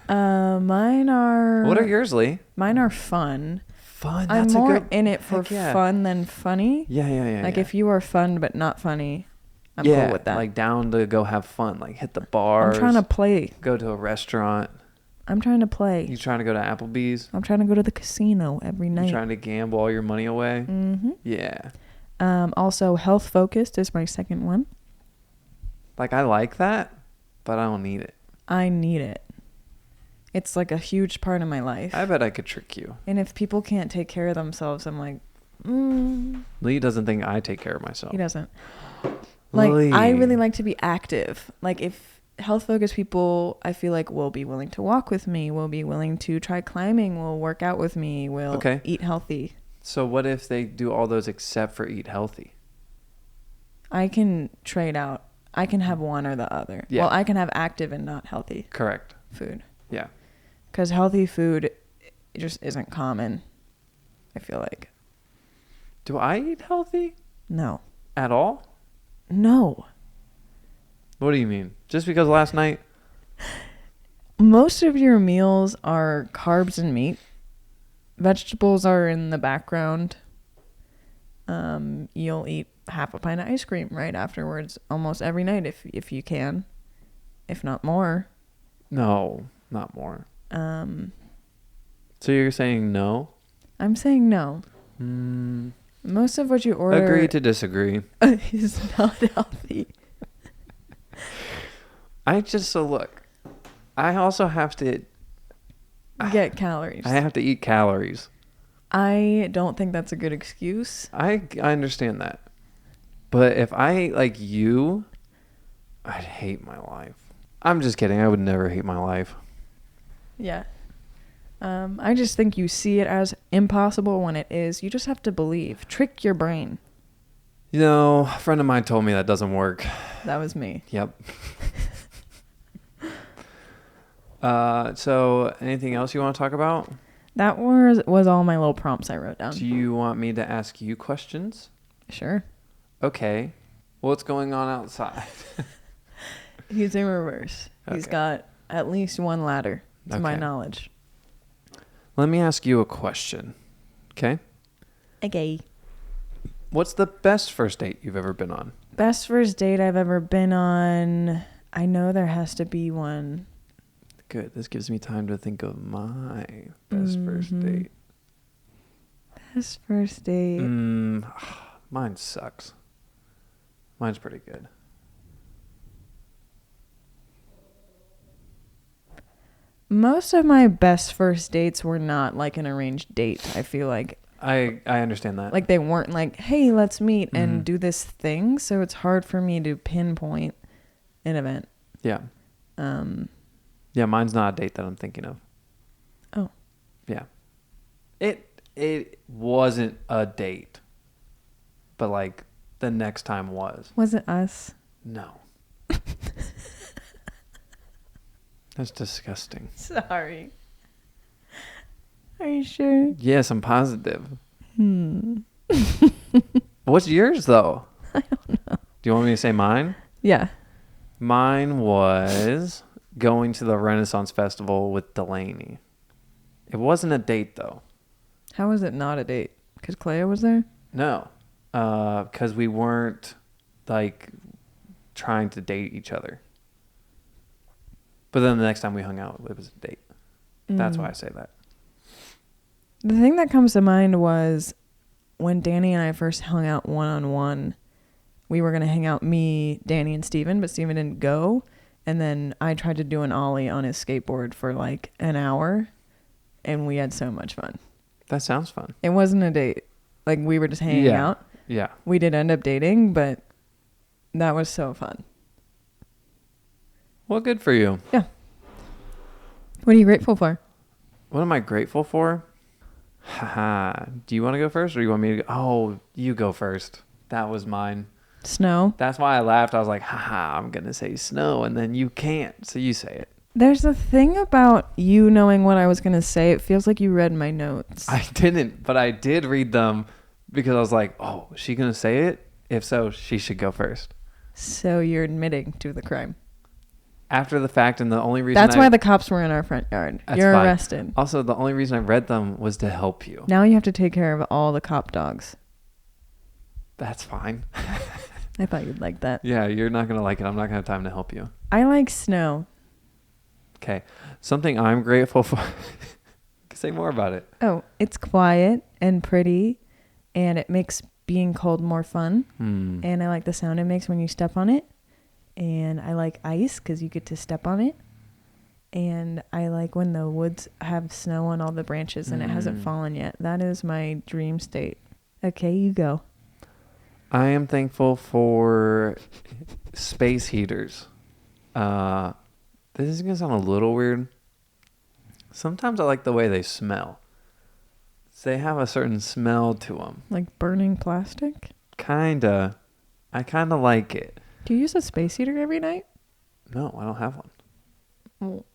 Mine are... What are yours, Lee? Mine are fun. Fun. I'm That's more a good... in it for fun than funny. Yeah. Like, if you are fun but not funny, I'm cool with that. Like down to go have fun. Like hit the bars. I'm trying to play. Go to a restaurant. I'm trying to play. You trying to go to Applebee's? I'm trying to go to the casino every night. You trying to gamble all your money away? Mm-hmm. Yeah. Also, health focused is my second one. Like, I like that, but I don't need it. I need it. It's like a huge part of my life. I bet I could trick you. And if people can't take care of themselves, I'm like, Lee doesn't think I take care of myself. He doesn't. Like, Lee. I really like to be active. Like, if health-focused people, I feel like, will be willing to walk with me, will be willing to try climbing, will work out with me, will eat healthy. So what if they do all those except for eat healthy? I can trade out. I can have one or the other. Yeah. Well, I can have active and not healthy. Correct. Food. Yeah. Because healthy food just isn't common, I feel like. Do I eat healthy? No. At all? No. What do you mean? Just because last night? Most of your meals are carbs and meat. Vegetables are in the background. You'll eat half a pint of ice cream right afterwards almost every night if you can. If not more. No, not more. So you're saying no? I'm saying no. Most of what you order... Agree to disagree. is not healthy. Look, I also have to... Get calories. I have to eat calories. I don't think that's a good excuse. I understand that. But if I, like you, I'd hate my life. I'm just kidding. I would never hate my life. Yeah. I just think you see it as impossible when it is. You just have to believe. Trick your brain. You know, a friend of mine told me that doesn't work. That was me. Yep. So anything else you want to talk about? That was all my little prompts I wrote down. Do you want me to ask you questions? Sure. Okay. What's going on outside? He's in reverse. Okay. He's got at least one ladder, to my knowledge. Let me ask you a question. Okay? Okay. What's the best first date you've ever been on? Best first date I've ever been on. I know there has to be one. Good. This gives me time to think of my best first date. Best first date. Mine sucks. Mine's pretty good. Most of my best first dates were not like an arranged date. I feel like I understand that. like they weren't like, hey, let's meet and do this thing. So it's hard for me to pinpoint an event. Yeah. Yeah, mine's not a date that I'm thinking of. Oh. Yeah. It wasn't a date. But like the next time was. Was it us? No. That's disgusting. Sorry. Are you sure? Yes, I'm positive. What's yours though? I don't know. Do you want me to say mine? Yeah. Mine was going to the Renaissance Festival with Delaney. It wasn't a date though. How was it not a date? Because Clea was there? No. Because we weren't like trying to date each other. But then the next time we hung out, it was a date. That's why I say that. The thing that comes to mind was when Danny and I first hung out one-on-one. We were going to hang out, me, Danny, and Steven, but Steven didn't go. And then I tried to do an ollie on his skateboard for like an hour. And we had so much fun. That sounds fun. It wasn't a date. Like we were just hanging out. Yeah. We did end up dating, but that was so fun. Well, good for you. Yeah. What are you grateful for? What am I grateful for? Haha. Do you want to go first or do you want me to go? Oh, you go first. That was mine. Snow. That's why I laughed. I was like, haha, I'm going to say snow. And then you can't. So you say it. There's a thing about you knowing what I was going to say. It feels like you read my notes. I didn't, but I did read them because I was like, oh, is she going to say it? If so, she should go first. So you're admitting to the crime. After the fact, and the only reason That's why the cops were in our front yard. You're fine. arrested. Also, the only reason I read them was to help you. Now you have to take care of all the cop dogs. That's fine. I thought you'd like that. Yeah, you're not going to like it. I'm not going to have time to help you. I like snow. Okay. Something I'm grateful for. Say more about it. Oh, it's quiet and pretty, and it makes being cold more fun. And I like the sound it makes when you step on it. And I like ice because you get to step on it. And I like when the woods have snow on all the branches and it hasn't fallen yet. That is my dream state. Okay, you go. I am thankful for space heaters. This is going to sound a little weird. Sometimes I like the way they smell. They have a certain smell to them. Like burning plastic? Kinda. I kinda like it. Do you use a space heater every night? No, I don't have one. Oh.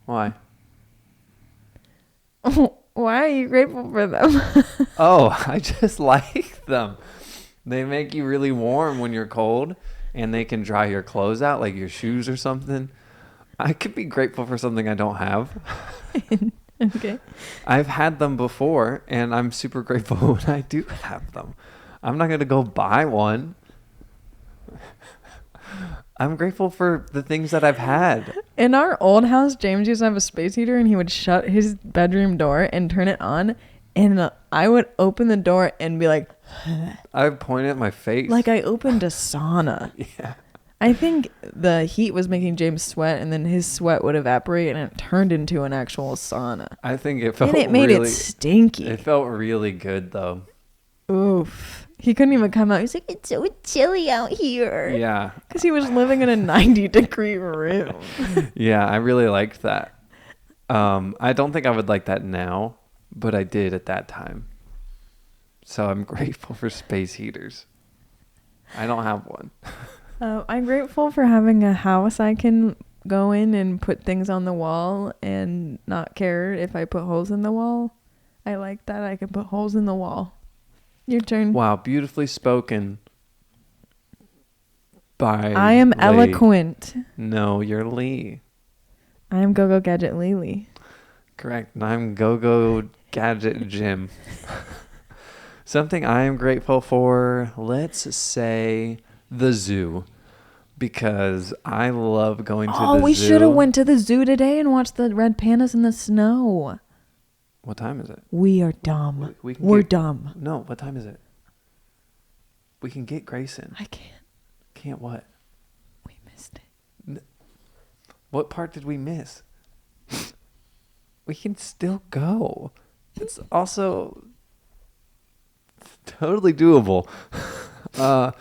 Why? Why are you grateful for them? Oh, I just like them. They make you really warm when you're cold, and they can dry your clothes out, like your shoes or something. I could be grateful for something I don't have. Okay. I've had them before, and I'm super grateful when I do have them. I'm not going to go buy one. I'm grateful for the things that I've had. In our old house, James used to have a space heater, and he would shut his bedroom door and turn it on, and I would open the door and be like, I would point at my face. like I opened a sauna. Yeah. I think the heat was making James sweat, and then his sweat would evaporate, and it turned into an actual sauna. I think it felt And it made really, it stinky. It felt really good, though. Oof. He couldn't even come out. He's like, It's so chilly out here. Yeah. because he was living in a 90-degree room. Yeah, I really liked that. I don't think I would like that now, but I did at that time. So I'm grateful for space heaters. I don't have one. I'm grateful for having a house I can go in and put things on the wall and not care if I put holes in the wall. I like that I can put holes in the wall. Your turn. Wow, beautifully spoken by I am Lee. eloquent. No, you're Lee. I am Go-Go Gadget Lily. Correct. And I'm Go-Go Gadget Jim. Something I am grateful for, let's say the zoo. Because I love going to the zoo. Oh, we should have went to the zoo today and watched the red pandas in the snow. What time is it? We are dumb. We can We're get- dumb. No, what time is it? We can get Grayson. I can't. Can't what? We missed it. What part did we miss? We can still go. It's also totally doable. But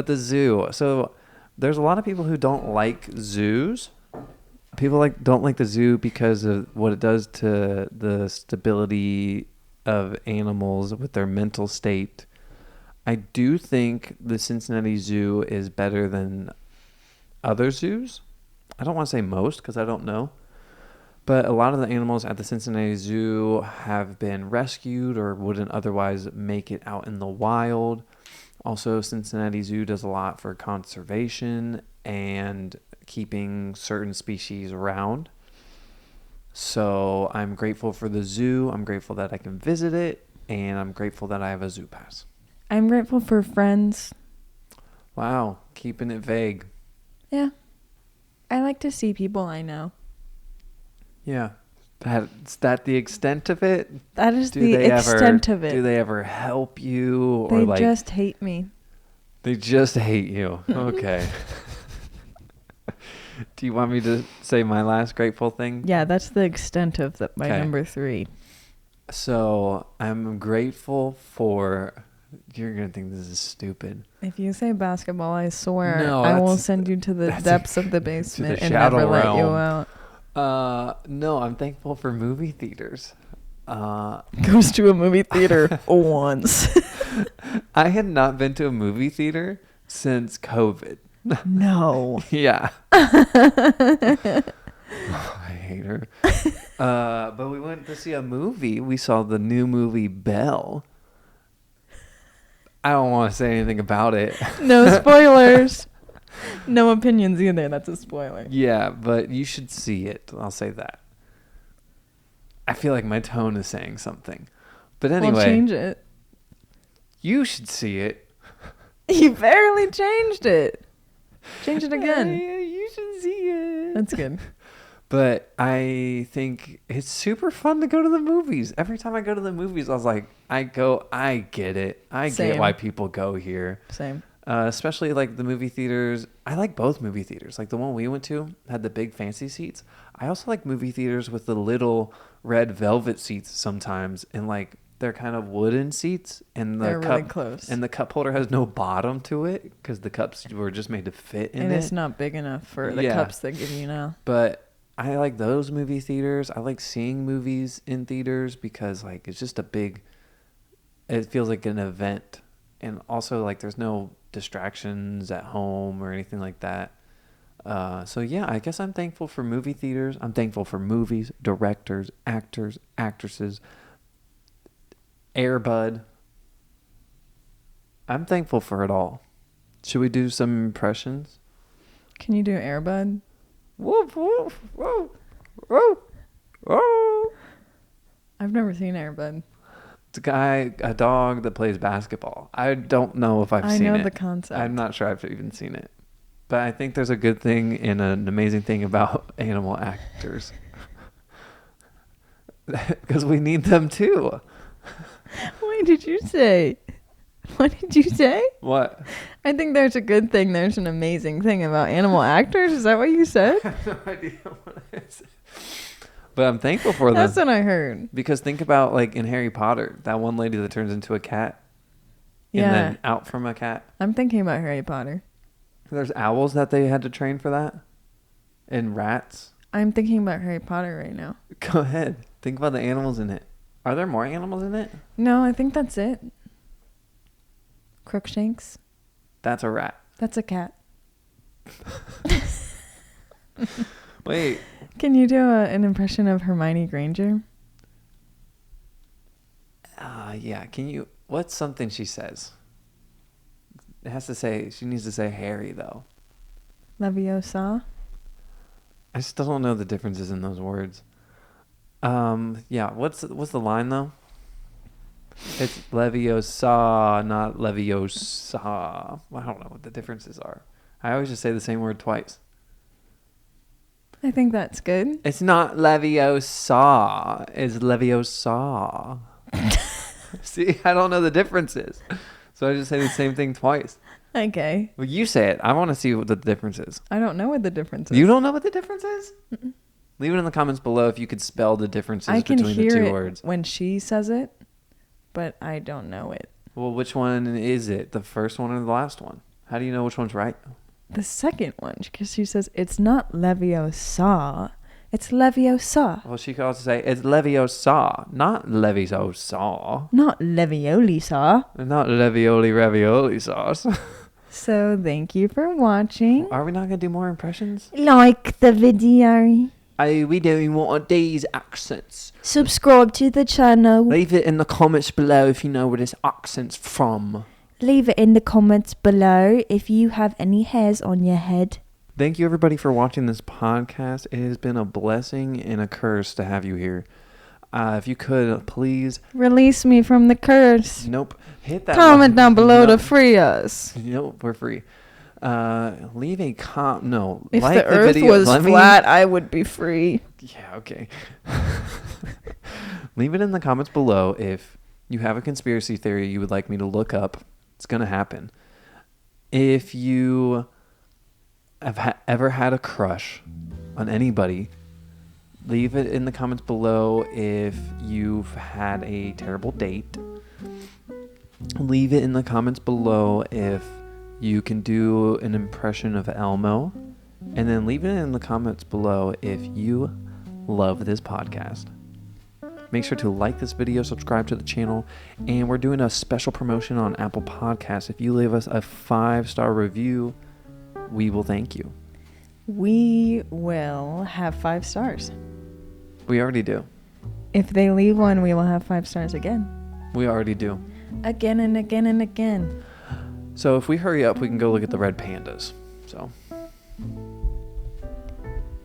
the zoo. So there's a lot of people who don't like zoos. People don't like the zoo because of what it does to the stability of animals with their mental state. I do think the Cincinnati Zoo is better than other zoos. I don't want to say most because I don't know. But a lot of the animals at the Cincinnati Zoo have been rescued or wouldn't otherwise make it out in the wild. Also, Cincinnati Zoo does a lot for conservation and keeping certain species around. So I'm grateful for the zoo. I'm grateful that I can visit it. And I'm grateful that I have a zoo pass. I'm grateful for friends. Wow, keeping it vague. Yeah. I like to see people I know. Yeah. Is that the extent of it? That is the extent of it. Do they ever help you? They Or just hate me. They just hate you. Okay. Do you want me to say my last grateful thing? Yeah, that's the extent of my Okay. number 3. So I'm grateful for... You're going to think this is stupid. If you say basketball, I swear No, I will that's- send you to the that's- depths of the to basement the and shadow never let you realm. out. No, I'm thankful for movie theaters. Goes to a movie theater once. I had not been to a movie theater since COVID. No. Yeah. I hate her. But we went to see a movie. We saw the new movie Belle. I don't want to say anything about it. No spoilers. No opinions either. That's a spoiler. Yeah, but you should see it. I'll say that. I feel like my tone is saying something. But anyway, We'll change it. you should see it. You barely changed it. Change it again. Yeah, you should see it. That's good. But I think it's super fun to go to the movies. Every time I go to the movies, I was like, I get it. I Same. get why people go here. Same. Especially like the movie theaters. I like both movie theaters. Like the one we went to had the big fancy seats. I also like movie theaters with the little red velvet seats sometimes. And like they're kind of wooden seats. And They're the really cup, close. And the cup holder has no bottom to it because the cups were just made to fit in And it. it's not big enough for the Yeah. cups they give you now. But I like those movie theaters. I like seeing movies in theaters because like it's just it feels like an event. And also like there's no distractions at home or anything like that. So yeah, I guess I'm thankful for movie theaters. I'm thankful for movies, directors, actors, actresses, Air Bud. I'm thankful for it all. Should we do some impressions? Can you do Airbud? Woof, woof, woof, woof, woof. I've never seen Airbud. It's a dog that plays basketball. I don't know if I've seen it. I know the concept. I'm not sure I've even seen it. But I think there's a good thing and an amazing thing about animal actors. Because we need them too. What did you say? What did you say? What? I think there's a good thing. There's an amazing thing about animal actors. Is that what you said? I have no idea what I said. But I'm thankful for them. That's what I heard. Because think about like in Harry Potter, that one lady that turns into a cat. Yeah. And then out from a cat. I'm thinking about Harry Potter. There's owls that they had to train for that. And rats. I'm thinking about Harry Potter right now. Go ahead. Think about the animals in it. Are there more animals in it? No, I think that's it. Crookshanks. That's a rat. That's a cat. Wait. Can you do an impression of Hermione Granger? Yeah. Can you? What's something she says? It has to say. She needs to say Harry though. Leviosa. I still don't know the differences in those words. Yeah. What's the line though? It's Leviosa, not Leviosa. Well, I don't know what the differences are. I always just say the same word twice. I think that's good. It's not Leviosa. It's Leviosa. See, I don't know the differences. So I just say the same thing twice. Okay. Well, you say it. I want to see what the difference is. I don't know what the difference is. You don't know what the difference is? Mm-mm. Leave it in the comments below if you could spell the differences I can between the hear two it words. when she says it, but I don't know it. Well, which one is it? The first one or the last one? How do you know which one's right? The second one, because she says it's not Leviosa, it's Leviosa. Well, she could also say it's Leviosa, not Leviosa. Not Levioli-sa. Not Levioli ravioli sauce. So thank you for watching. Are we not going to do more impressions? Like the video. Are we doing more of these accents? Subscribe to the channel. Leave it in the comments below if you know where this accent's from. Leave it in the comments below if you have any hairs on your head. Thank you everybody for watching this podcast. It has been a blessing and a curse to have you here. If you could, please... Release me from the curse. Nope. Hit that Comment like, down below no, to free us. Nope, we're free. Leave a No. If like the earth video. was flat, I would be free. Yeah, okay. Leave it in the comments below if you have a conspiracy theory you would like me to look up. It's going to happen. If you have ever had a crush on anybody, leave it in the comments below. If you've had a terrible date, leave it in the comments below if you can do an impression of Elmo. And then leave it in the comments below if you love this podcast. Make sure to like this video, subscribe to the channel, and we're doing a special promotion on Apple Podcasts. If you leave us a 5-star review, we will thank you. We will have 5 stars. We already do. If they leave one, we will have 5 stars again. We already do. Again and again and again. So if we hurry up, we can go look at the red pandas. So...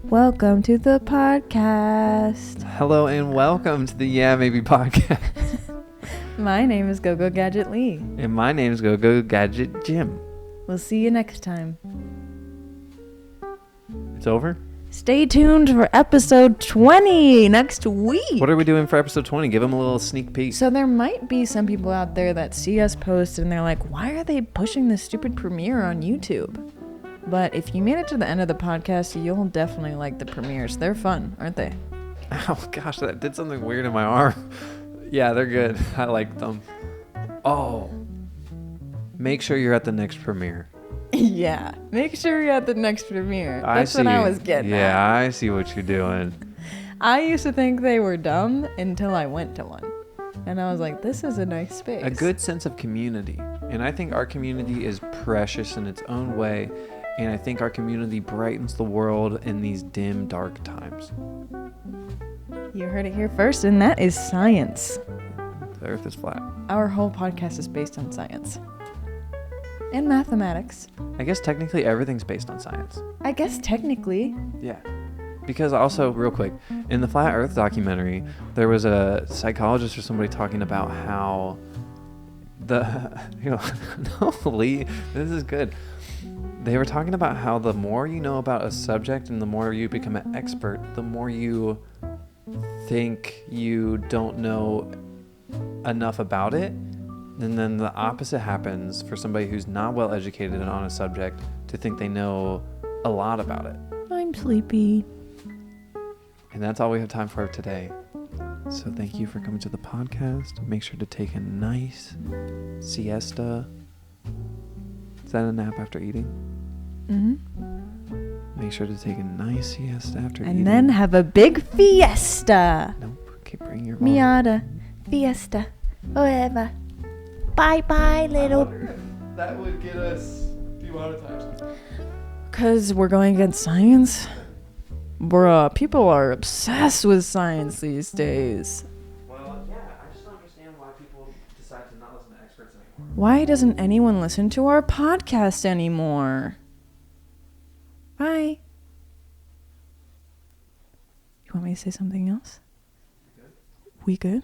Welcome to the podcast. Hello and welcome to the Yeah Maybe podcast. My name is GoGo Gadget Lee. And my name is GoGo Gadget Jim. We'll see you next time. It's over? Stay tuned for episode 20 next week. What are we doing for episode 20? Give them a little sneak peek. So there might be some people out there that see us post and they're like, why are they pushing this stupid premiere on YouTube? But if you made it to the end of the podcast, you'll definitely like the premieres. They're fun, aren't they? Oh gosh, that did something weird in my arm. Yeah, they're good. I like them. Oh. Make sure you're at the next premiere. Yeah. Make sure you're at the next premiere. That's what I was getting at. Yeah, I see what you're doing. I used to think they were dumb until I went to one. And I was like, this is a nice space. A good sense of community. And I think our community is precious in its own way. And I think our community brightens the world in these dim, dark times. You heard it here first, and that is science. The earth is flat. Our whole podcast is based on science. And mathematics. I guess technically everything's based on science. I guess technically. Yeah. Because also, real quick, in the Flat Earth documentary, there was a psychologist or somebody talking about how no, Lee, this is good. They were talking about how the more you know about a subject and the more you become an expert, the more you think you don't know enough about it. And then the opposite happens for somebody who's not well educated on a subject to think they know a lot about it. I'm sleepy. And that's all we have time for today. So thank you for coming to the podcast. Make sure to take a nice siesta. Is that a nap after eating? Mm-hmm. Make sure to take a nice siesta after eating. And then have a big fiesta. Nope. Okay, bring your Miata. Fiesta. Whatever. Bye-bye, little... That would get us demonetized. Because we're going against science? Bruh, people are obsessed with science these days. Well, yeah, I just don't understand why people decide to not listen to experts anymore. Why doesn't anyone listen to our podcast anymore? Bye. You want me to say something else? We good?